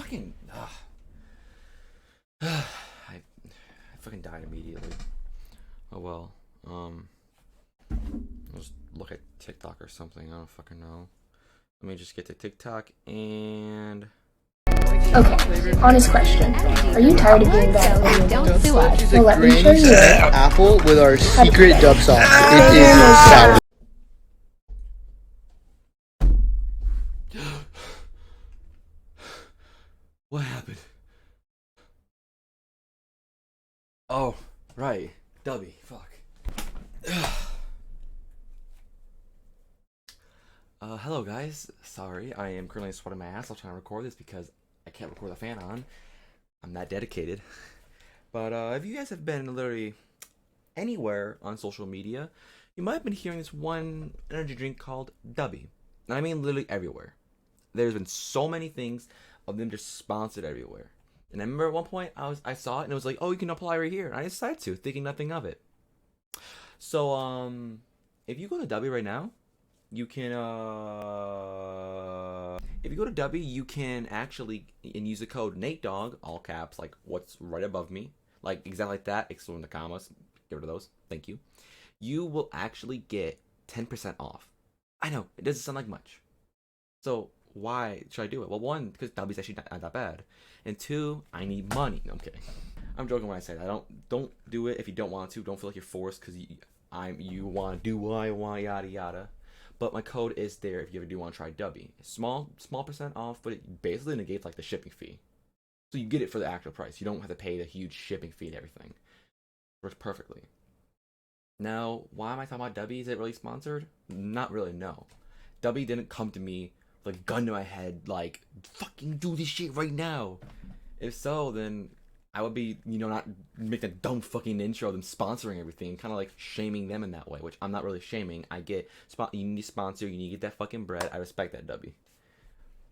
fucking. I fucking died immediately. Oh well. I'll just look at TikTok or something. I don't fucking know. Let me just get to TikTok and. Okay, honest question. Are you tired of being bad at video games? Sue us. Well, let me show you. Apple with our secret dub sauce. It is sour. What happened? Oh, right. Dubby. Fuck. Hello guys. Sorry, I am currently sweating my ass off trying to record this because I can't record the fan on. I'm that dedicated. But if you guys have been literally anywhere on social media, you might have been hearing this one energy drink called Dubby. And I mean literally everywhere. There's been so many things of them just sponsored everywhere. And I remember at one point I saw it and it was like, oh, you can apply right here. And I decided to, thinking nothing of it. So if you go to Dubby right now, you can if you go to Dubby, you can actually and use the code NateDog, all caps, like what's right above me, like exactly like that, excluding the commas. Get rid of those. Thank you. You will actually get 10% off. I know it doesn't sound like much. So why should I do it? Well, one, because Dubby's actually not that bad, and two, I need money. No, I'm kidding. I'm joking when I say that. Don't do it if you don't want to. Don't feel like you're forced because you want to do what I want, yada yada. But my code is there if you ever do want to try Dubby. Small percent off, but it basically negates like the shipping fee. So you get it for the actual price. You don't have to pay the huge shipping fee and everything. Works perfectly. Now, why am I talking about Dubby? Is it really sponsored? Not really, no. Dubby didn't come to me with a gun to my head like, fucking do this shit right now. If so, then I would be, not make a dumb fucking intro of them sponsoring everything, kind of like shaming them in that way, which I'm not really shaming. I get, you need to sponsor, you need to get that fucking bread. I respect that, Dubby.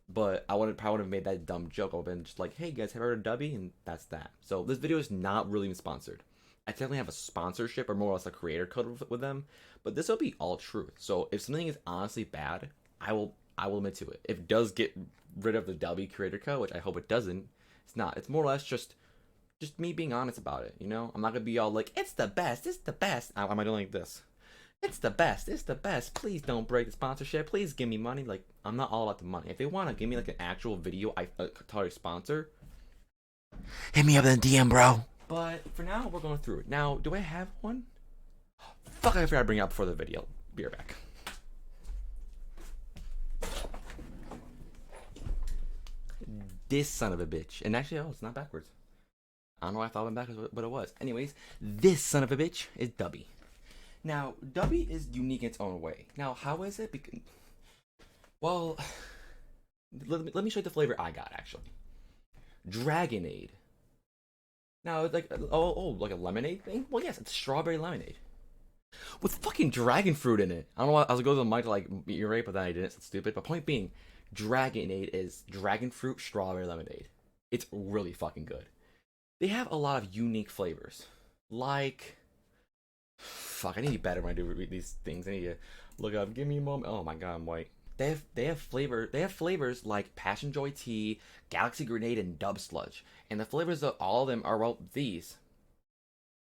But I probably would have made that dumb joke. I would have been just like, hey guys, have you heard of Dubby? And that's that. So this video is not really even sponsored. I technically have a sponsorship or more or less a creator code with them, but this will be all truth. So if something is honestly bad, I will admit to it. If it does get rid of the Dubby creator code, which I hope it doesn't, it's not. It's more or less just me being honest about it, I'm not gonna be all like, it's the best, it's the best. Am I doing like this? It's the best, it's the best. Please don't break the sponsorship. Please give me money. Like, I'm not all about the money. If they want to give me like an actual video I tell your sponsor, hit me up in the DM, bro. But for now, we're going through it. Now, do I have one? Fuck, I forgot to bring it up before the video. Be right back. This son of a bitch. And actually, it's not backwards. I don't know why I thought it went backwards, but it was. Anyways, this son of a bitch is Dubby. Now, Dubby is unique in its own way. Now, how is it? Well, let me show you the flavor I got, actually. Dragonade. Now, it's like, like a lemonade thing? Well, yes, it's strawberry lemonade. With fucking dragon fruit in it. I don't know why I was going to the mic to like, you're right, but then I didn't. It's stupid. But point being, Dragonade is dragon fruit strawberry lemonade. It's really fucking good. They have a lot of unique flavors. Like, fuck, I need to be better when I do read these things. I need to look up. Give me a moment. Oh my god, I'm white. They have flavors like Passion Joy Tea, Galaxy Grenade, and Dub Sludge. And the flavors of all of them are, well, these.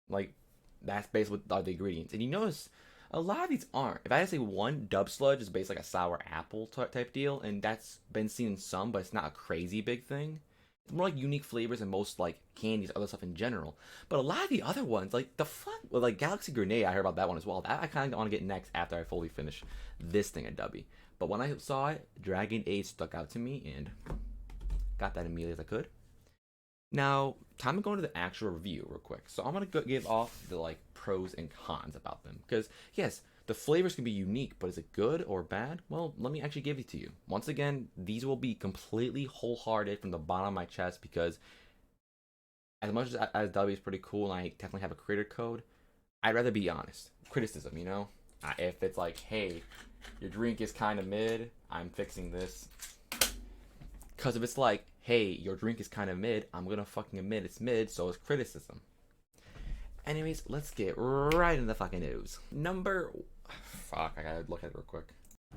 Like, that's basically the ingredients. And you notice a lot of these aren't. If I had to say one, Dub Sludge is basically like a sour apple type deal, and that's been seen in some, but it's not a crazy big thing. It's more like unique flavors and most like candies, other stuff in general. But a lot of the other ones, like the fuck, well, like Galaxy Grenade, I heard about that one as well. That I kind of want to get next after I fully finish this thing at Dubby. But when I saw it, Dragonade stuck out to me and got that immediately as I could. Now, time to go into the actual review real quick. So I'm gonna give off the like pros and cons about them because yes, the flavors can be unique, but is it good or bad? Well, let me actually give it to you. Once again, these will be completely wholehearted from the bottom of my chest because as much as Dubby is pretty cool and I definitely have a creator code, I'd rather be honest. Criticism, if it's like, hey, your drink is kind of mid, I'm fixing this. Because if it's like, hey, your drink is kind of mid, I'm going to fucking admit it's mid, so it's criticism. Anyways, let's get right in the fucking news. Fuck, I gotta look at it real quick.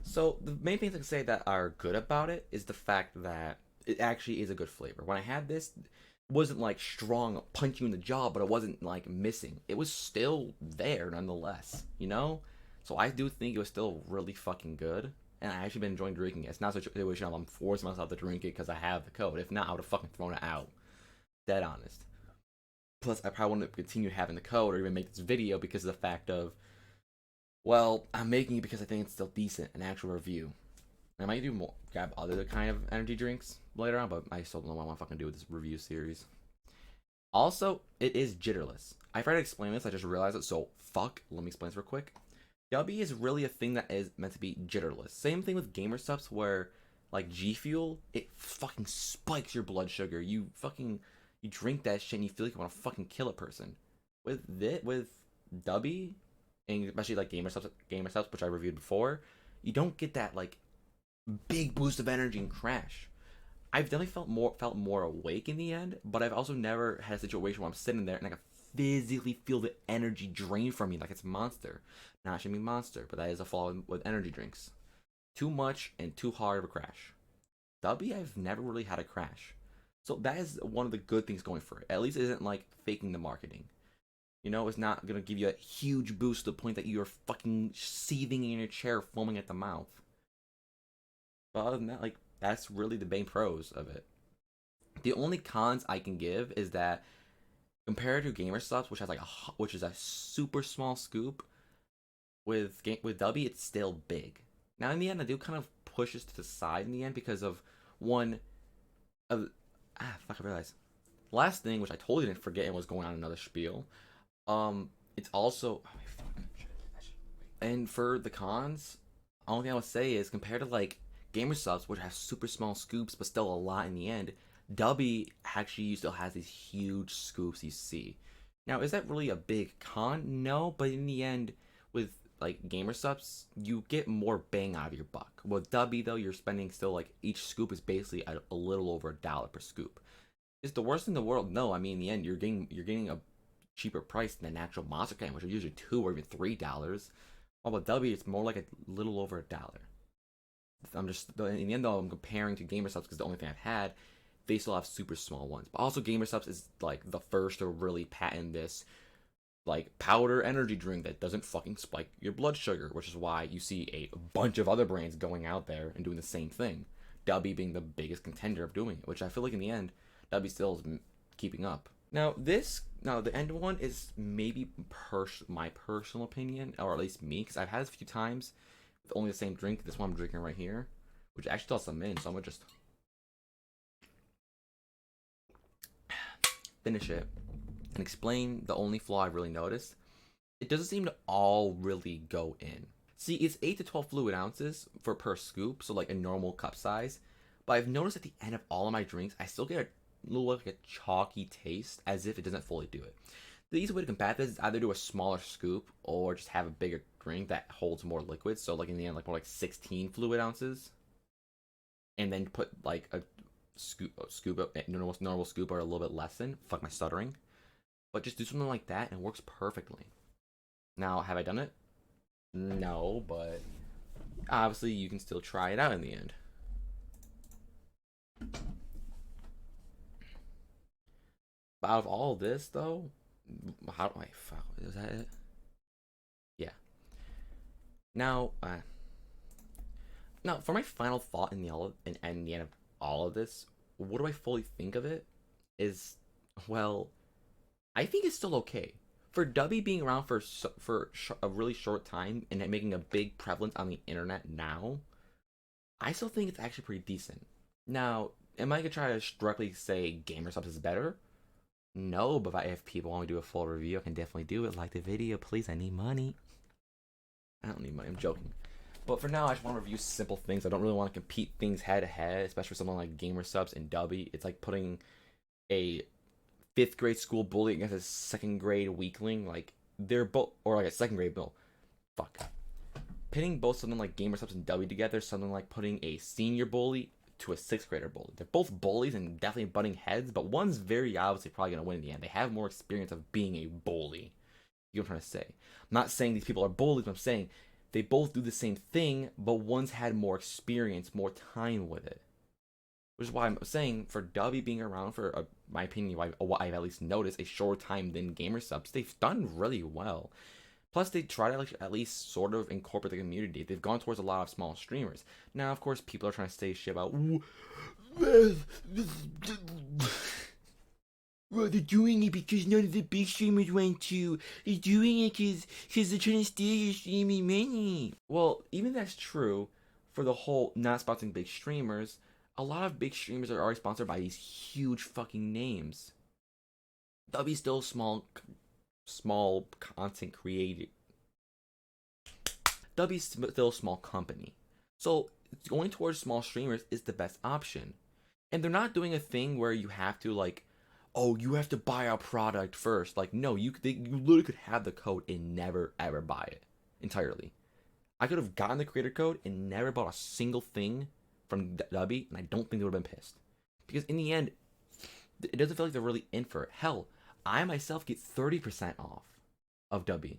So, the main things I can say that are good about it is the fact that it actually is a good flavor. When I had this, it wasn't like strong, punch you in the jaw, but it wasn't like missing. It was still there nonetheless, you know? So I do think it was still really fucking good. And I actually been enjoying drinking it. It's not such a situation of I'm forcing myself to drink it because I have the code. If not, I would have fucking thrown it out. Dead honest. Plus, I probably wouldn't continue having the code or even make this video because of the fact of, well, I'm making it because I think it's still decent, an actual review. I might do more, grab other kind of energy drinks later on, but I still don't know what I want to fucking do with this review series. Also, it is jitterless. I tried to explain this, I just realized it, so fuck, let me explain this real quick. Dubby is really a thing that is meant to be jitterless. Same thing with gamer subs where, like G Fuel, it fucking spikes your blood sugar. You drink that shit and you feel like you want to fucking kill a person. With Dubby, and especially like gamer subs, which I reviewed before, you don't get that like big boost of energy and crash. I've definitely felt more awake in the end, but I've also never had a situation where I'm sitting there and I can physically feel the energy drain from me like it's Monster. Not actually Monster, but that is a flaw with energy drinks. Too much and too hard of a crash. Dubby, I've never really had a crash. So that is one of the good things going for it. At least it isn't like faking the marketing. You know, it's not going to give you a huge boost to the point that you're fucking seething in your chair, foaming at the mouth. But other than that, like, that's really the main pros of it. The only cons I can give is that compared to Gamer Subs, which has like which is a super small scoop, with Dubby, it's still big. Now in the end, I do kind of push this to the side in the end because of one of fuck, I realized. Last thing, which I totally didn't forget and was going on another spiel. It's also, and for the cons, only thing I would say is compared to like Gamer Subs, which have super small scoops but still a lot in the end, Dubby actually still has these huge scoops you see. Now, is that really a big con? No, but in the end, with like Gamer Subs, you get more bang out of your buck. With Dubby though, you're spending still like each scoop is basically a little over $1 per scoop. Is the worst in the world? No, I mean in the end you're getting a cheaper price than the natural monster can, which are usually $2 or even $3. While with Dubby, it's more like a little over $1. I'm just in the end though, I'm comparing to Gamer Subs because the only thing I've had, they still have super small ones. But also Gamer Subs is like the first to really patent this like powder energy drink that doesn't fucking spike your blood sugar, which is why you see a bunch of other brands going out there and doing the same thing. Dubby being the biggest contender of doing it, which I feel like in the end, Dubby still is keeping up. Now the end one is maybe my personal opinion, or at least me, because I've had this a few times with only the same drink. This one I'm drinking right here, which actually still has some in, so I'm gonna just finish it and explain the only flaw I've really noticed. It doesn't seem to all really go in. See, it's 8 to 12 fluid ounces per scoop, so like a normal cup size. But I've noticed at the end of all of my drinks, I still get a little like a chalky taste, as if it doesn't fully do it. The easy way to combat this is either do a smaller scoop or just have a bigger drink that holds more liquid. So like in the end, like more like 16 fluid ounces, and then put like a normal scoop or a little bit less in. Fuck my stuttering. But just do something like that and it works perfectly. Now, have I done it? No, but obviously you can still try it out in the end. But out of all this, though, how do I fuck? Is that it? Yeah. Now, for my final thought in the end of all of this, what do I fully think of it? Is, well, I think it's still okay. For Dubby being around for a really short time and making a big prevalence on the internet now, I still think it's actually pretty decent. Now, am I gonna try to directly say Gamer Subs is better? No, but if people want me to do a full review, I can definitely do it. Like the video, please. I need money. I don't need money. I'm joking. But for now, I just want to review simple things. I don't really want to compete things head to head, especially for something like Gamer Subs and Dubby. It's like putting a 5th grade school bully against a 2nd grade weakling. Like they're both, or like a 2nd grade bill. Fuck. Pitting both something like Gamer Subs and Dubby together, something like putting a senior bully to a 6th grader bully. They're both bullies and definitely butting heads, but one's very obviously probably gonna win in the end. They have more experience of being a bully. You know what I'm trying to say? I'm not saying these people are bullies, but I'm saying they both do the same thing, but one's had more experience, more time with it. Which is why I'm saying for Dubby being around for, my opinion, what I've at least noticed, a short time than gamer subs, they've done really well. Plus, they try to like at least sort of incorporate the community. They've gone towards a lot of small streamers. Now, of course, people are trying to say shit about, well, they're doing it because none of the big streamers want to. They're doing it because they're trying to steal your streaming money. Well, even that's true for the whole not sponsoring big streamers. A lot of big streamers are already sponsored by these huge fucking names. Dubby's still small content creator. Dubby's still a small company. So going towards small streamers is the best option. And they're not doing a thing where you have to like, oh, you have to buy our product first. Like, no, you literally could have the code and never ever buy it entirely. I could have gotten the creator code and never bought a single thing from Dubby, and I don't think they would have been pissed. Because in the end, it doesn't feel like they're really in for it. Hell, I myself get 30% off of Dubby.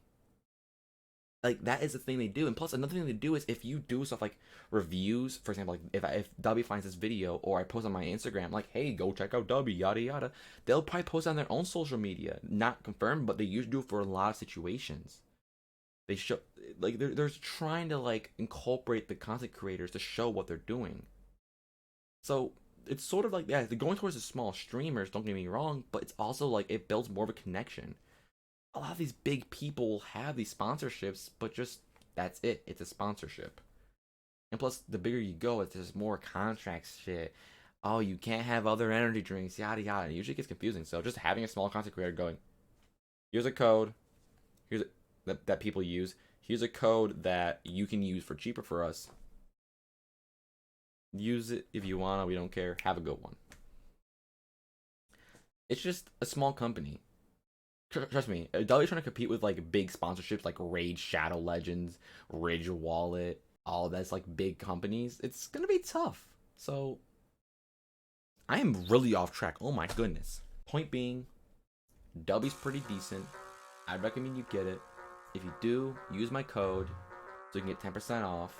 Like, that is the thing they do. And plus, another thing they do is if you do stuff like reviews, for example, like if Dubby finds this video or I post on my Instagram, like, hey, go check out Dubby, yada yada, they'll probably post on their own social media. Not confirmed, but they usually do it for a lot of situations. They show, like, they're trying to like incorporate the content creators to show what they're doing. So it's sort of like, yeah, they're going towards the small streamers, don't get me wrong, but it's also like it builds more of a connection. A lot of these big people have these sponsorships, but just that's it. It's a sponsorship. And plus, the bigger you go, there's more contracts shit. Oh, you can't have other energy drinks, yada yada. It usually gets confusing. So just having a small content creator going, here's a code, that people use. Here's a code that you can use for cheaper for us. Use it if you wanna. We don't care. Have a good one. It's just a small company. Trust me, Dubby's trying to compete with like big sponsorships like Raid Shadow Legends, Ridge Wallet, all that's like big companies. It's gonna be tough. So I am really off track. Oh my goodness. Point being, Dubby's pretty decent. I recommend you get it. If you do, use my code so you can get 10% off.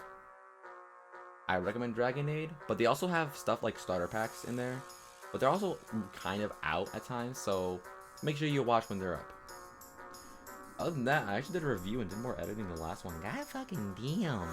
I recommend Dragonade, but they also have stuff like starter packs in there. But they're also kind of out at times, so make sure you watch when they're up. Other than that, I actually did a review and did more editing than the last one. God fucking damn.